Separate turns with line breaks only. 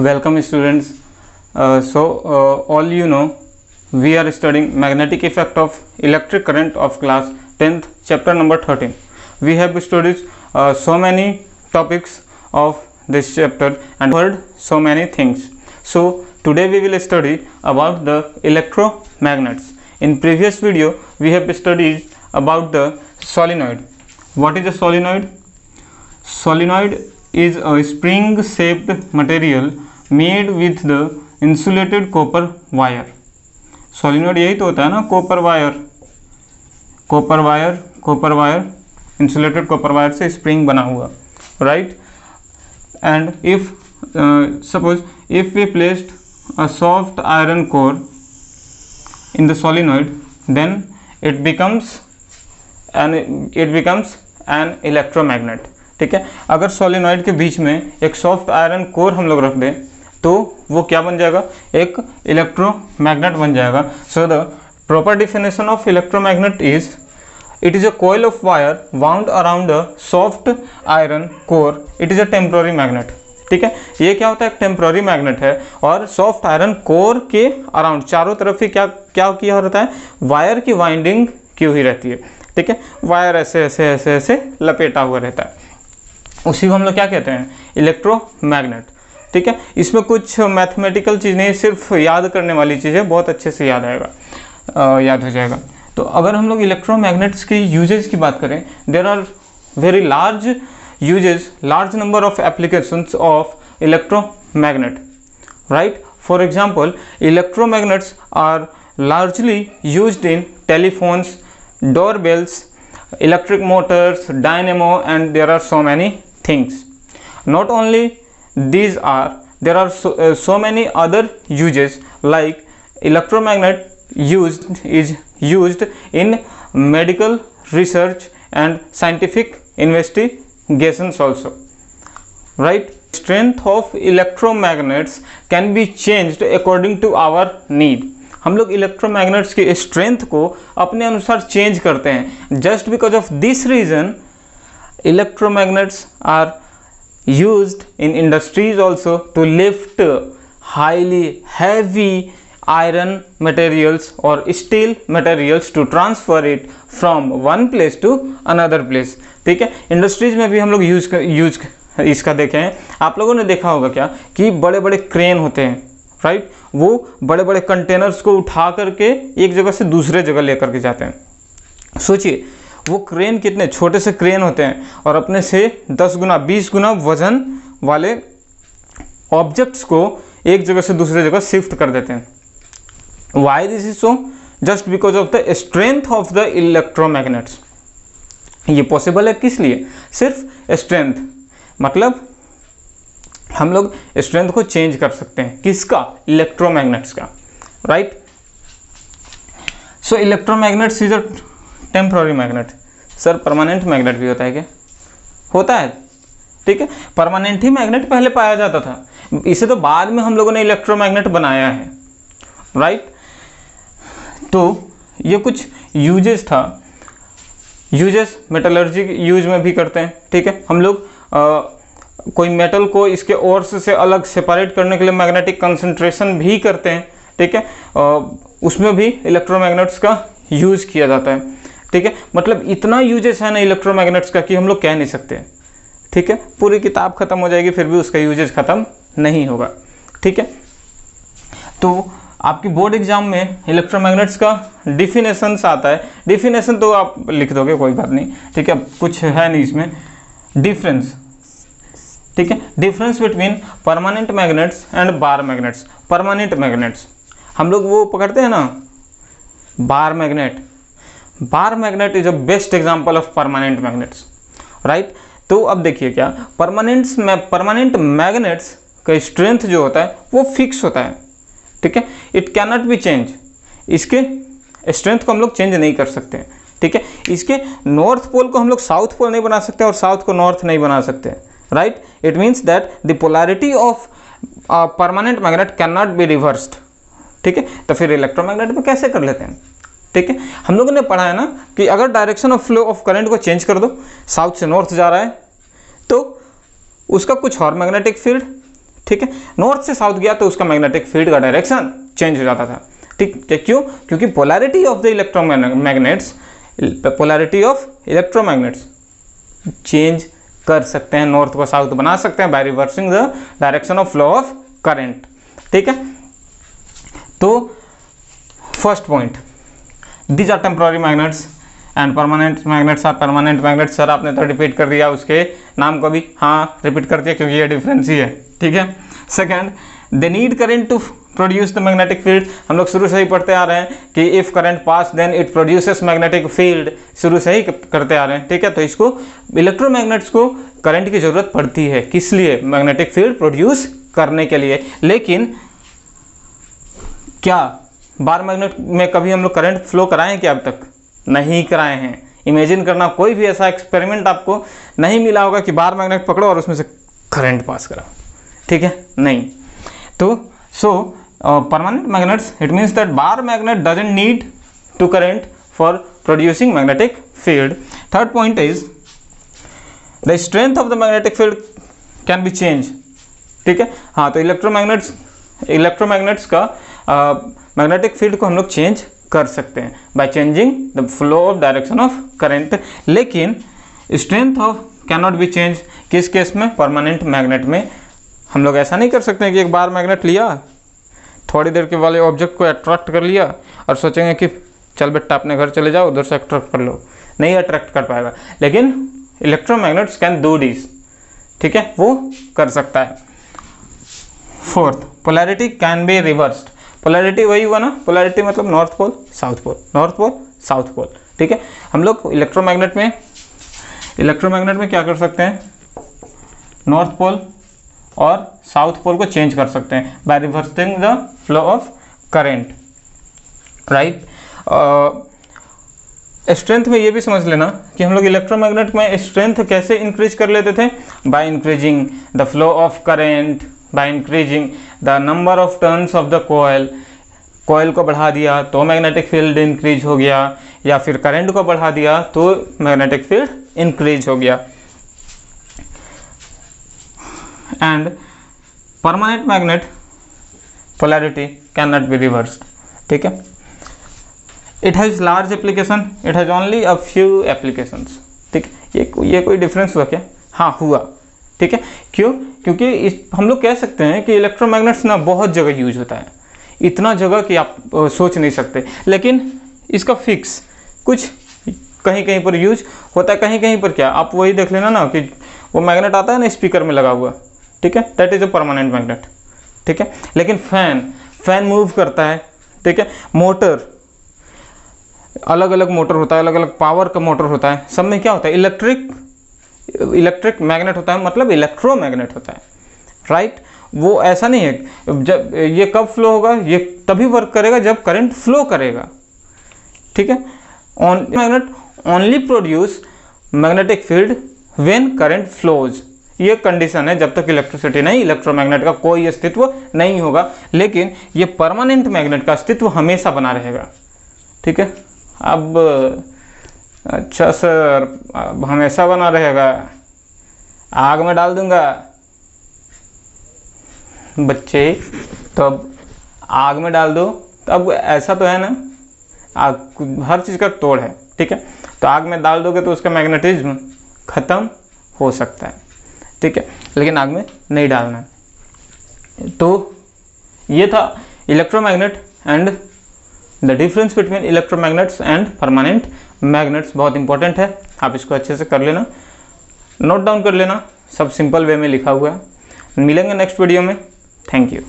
Welcome students. All you know, we are studying magnetic effect of electric current of class 10th chapter number 13. We have studied so many topics of this chapter and heard so many things. So today we will study about the electromagnets. In previous video we have studied about the solenoid. What is a solenoid? Solenoid is a spring shaped material made with the insulated copper wire. solenoid यही तो होता है ना, copper wire insulated copper wire से spring बना हुआ, right. And if suppose if we placed a soft iron core in the solenoid, then it becomes an electromagnet. ठीक है, अगर सोलिनॉइड के बीच में एक सॉफ्ट आयरन कोर हम लोग रख दें तो वो क्या बन जाएगा, एक इलेक्ट्रोमैग्नेट बन जाएगा. So the proper definition of electromagnet is it is a coil of wire wound around a soft iron core. It is a temporary magnet. ठीक है, ये क्या होता है, एक टेम्प्रोरी मैग्नेट है और सॉफ्ट आयरन कोर के अराउंड चारों तरफ ही क्या किया रहता है, वायर की वाइंडिंग की हुई रहती है. ठीक है, वायर ऐसे ऐसे ऐसे ऐसे लपेटा हुआ रहता है, उसी को हम लोग क्या कहते हैं, इलेक्ट्रोमैग्नेट. ठीक है, इसमें कुछ मैथमेटिकल चीज़ नहीं, सिर्फ याद करने वाली चीज़ है, बहुत अच्छे से याद हो जाएगा. तो अगर हम लोग इलेक्ट्रोमैग्नेट्स की यूजेज की बात करें, there are very large uses large number of applications of electromagnet, right? For example, electromagnets are largely used in telephones, doorbells, electric motors, dynamo, and there are so many things. Not only these there are so many other uses, like electromagnet is used in medical research and scientific investigations also, right? Strength of electromagnets can be changed according to our need. हम लोग electromagnets की strength को अपने अनुसार change करते हैं. Just because of this reason electromagnets are used in industries also to lift highly heavy iron materials or steel materials to transfer it from one place to another place. ठीक है, industries में भी हम लोग use इसका देखें हैं. आप लोगों ने देखा होगा क्या कि बड़े बड़े क्रेन होते हैं, राइट? वो बड़े बड़े कंटेनर्स को उठा करके एक जगह से दूसरे जगह लेकर के जाते हैं. सोचिए वो क्रेन कितने छोटे से क्रेन होते हैं और अपने से 10 गुना 20 गुना वजन वाले ऑब्जेक्ट्स को एक जगह से दूसरे जगह शिफ्ट कर देते हैं. Why this is so? Just because of the strength of the electromagnets. ये पॉसिबल है किस लिए, सिर्फ स्ट्रेंथ, मतलब हम लोग स्ट्रेंथ को चेंज कर सकते हैं, किसका, इलेक्ट्रोमैग्नेट्स का, right? So electromagnets is a temporary magnet. Sir permanent magnet भी होता है क्या? होता है. ठीक है, परमानेंट ही मैग्नेट पहले पाया जाता था, इसे तो बाद में हम लोगों ने इलेक्ट्रोमैग्नेट बनाया है, राइट? तो ये कुछ यूजेस था. यूजेस मेटलर्जी यूज में भी करते हैं. ठीक है, हम लोग कोई मेटल को इसके ओर्स से अलग सेपरेट करने के लिए मैग्नेटिक कंसंट्रेशन भी करते हैं. ठीक है, उसमें भी इलेक्ट्रोमैग्नेट्स का यूज किया जाता है. ठीक है, मतलब इतना यूजेस है ना इलेक्ट्रोमैग्नेट्स का कि हम लोग कह नहीं सकते. ठीक है, पूरी किताब खत्म हो जाएगी फिर भी उसका यूजेस खत्म नहीं होगा. ठीक है, तो आपकी बोर्ड एग्जाम में इलेक्ट्रोमैग्नेट्स का डिफिनेशंस आता है. डिफिनेशन तो आप लिख दोगे, कोई बात नहीं. ठीक है, कुछ है नहीं इसमें. डिफरेंस, ठीक है, difference between permanent magnets and bar magnets. Permanent magnets हम लोग वो पकड़ते हैं ना, bar magnet is a best example of permanent magnets, right? तो अब देखिए क्या, परमानेंट मैग्नेट्स का स्ट्रेंथ जो होता है वो फिक्स होता है. ठीक है, it can not be change. इसके स्ट्रेंथ को हम लोग चेंज नहीं कर सकते. ठीक है, इसके नॉर्थ पोल को हम लोग साउथ पोल नहीं बना सकते और साउथ को नॉर्थ नहीं बना सकते, right? It means that the polarity of permanent magnet can not be reversed. ठीक है, तो फिर इलेक्ट्रोमैग्नेट में कैसे कर लेते हैं? ठीक है, हम लोगों ने पढ़ा है ना कि अगर direction of flow of current को चेंज कर दो, साउथ से नॉर्थ जा रहा है तो उसका कुछ और मैग्नेटिक फील्ड ठीक है, नॉर्थ से साउथ गया तो उसका मैग्नेटिक फील्ड का डायरेक्शन चेंज हो जाता था। ठीक है, क्यों? क्योंकि polarity of the electromagnets, polarity of electromagnets change कर सकते हैं, नॉर्थ को साउथ बना सकते हैं by reversing the direction of flow of current. ठीक है, तो first point, these are temporary magnets and permanent magnets are permanent magnets. Sir आपने तो रिपीट कर दिया उसके नाम को भी, हाँ रिपीट कर दिया क्योंकि ये डिफरेंस ही है। ठीक है, second, they need current to produce the magnetic field. हम लोग शुरू से ही पढ़ते आ रहे हैं कि if current pass then it produces magnetic field, शुरू से ही करते आ रहे हैं। ठीक है, तो इसको इलेक्ट्रोमैग्नेट्स को करंट की जरूरत पड़ती है, किस लिए? मैग्नेटिक फील्ड प्रोड्यूस करने के लिए। लेकिन क्या बार मैग्नेट में कभी हम लोग करंट फ्लो कराए हैं क्या? अब तक नहीं कराए हैं। इमेजिन करना, कोई भी ऐसा एक्सपेरिमेंट आपको नहीं मिला होगा कि बार मैग्नेट पकड़ो और उसमें से करंट पास करा। ठीक है, नहीं। तो सो permanent magnets, it means that bar magnet doesn't need to current for producing magnetic field. Third point is the strength of the magnetic field can be changed. ठीक है, हाँ, तो इलेक्ट्रोमैग्नेट्स का मैग्नेटिक फील्ड को हम लोग चेंज कर सकते हैं by changing the flow of direction of current. लेकिन strength of can not be change, किस केस में? परमानेंट मैग्नेट में हम लोग ऐसा नहीं कर सकते कि एक बार मैग्नेट लिया, थोड़ी देर के वाले ऑब्जेक्ट को अट्रैक्ट कर लिया और सोचेंगे कि चल बेटा अपने घर चले जाओ, उधर से अट्रैक्ट कर लो, नहीं अट्रैक्ट कर पाएगा। लेकिन इलेक्ट्रोमैग्नेट्स कैन डू दिस। ठीक है, वो कर सकता है। Fourth, polarity can be reversed. Polarity वही हुआ ना, पोलैरिटी मतलब north pole south pole, north pole south pole. ठीक है, हम लोग इलेक्ट्रोमैग्नेट में क्या कर सकते हैं? नॉर्थ पोल और साउथ पोल को चेंज कर सकते हैं by reversing the flow of current, right. Strength में ये भी समझ लेना कि हम लोग इलेक्ट्रोमैग्नेट में स्ट्रेंथ कैसे इंक्रीज कर लेते थे? By increasing the flow of current, by increasing the number of turns of the coil. Coil को बढ़ा दिया तो मैग्नेटिक फील्ड इंक्रीज हो गया, या फिर करंट को बढ़ा दिया तो मैग्नेटिक फील्ड इंक्रीज हो गया। And permanent magnet polarity can not be reversed. ठीक है, it has large application, it has only a few applications. ठीक है, ये कोई डिफरेंस हुआ क्या? हाँ हुआ। ठीक है, क्यों? क्योंकि हम लोग कह सकते हैं कि इलेक्ट्रोमैग्नेट्स ना बहुत जगह यूज होता है, इतना जगह कि आप सोच नहीं सकते। लेकिन इसका फिक्स कुछ कहीं कहीं पर यूज होता है, कहीं कहीं पर क्या, आप वही देख लेना ना कि वो मैग्नेट आता है ना स्पीकर में लगा हुआ। ठीक है, that is a permanent magnet. ठीक है, लेकिन फैन मूव करता है। ठीक है, मोटर, अलग अलग मोटर होता है, अलग अलग पावर का मोटर होता है, सब में क्या होता है? इलेक्ट्रिक मैग्नेट होता है, मतलब इलेक्ट्रोमैग्नेट होता है, राइट। वो ऐसा नहीं है जब ये कब फ्लो होगा, ये तभी वर्क करेगा जब करंट फ्लो करेगा। ठीक है, magnet only produce magnetic field when current flows. ये कंडीशन है, जब तक इलेक्ट्रिसिटी नहीं, इलेक्ट्रोमैग्नेट का कोई अस्तित्व नहीं होगा। लेकिन ये परमानेंट मैग्नेट का अस्तित्व हमेशा बना रहेगा। ठीक है, अब अच्छा सर, अब हमेशा बना रहेगा, आग में डाल दूंगा बच्चे, तो अब आग में डाल दो, तो अब ऐसा तो है ना, आग हर चीज़ का तोड़ है। ठीक है, तो आग में डाल दोगे तो उसका मैग्नेटिज्म खत्म हो सकता है। ठीक है, लेकिन आग में नहीं डालना है। तो ये था electromagnet and the difference between electromagnets and permanent magnets. बहुत इंपॉर्टेंट है, आप इसको अच्छे से कर लेना, नोट डाउन कर लेना, सब सिंपल वे में लिखा हुआ है। मिलेंगे नेक्स्ट वीडियो में। Thank you.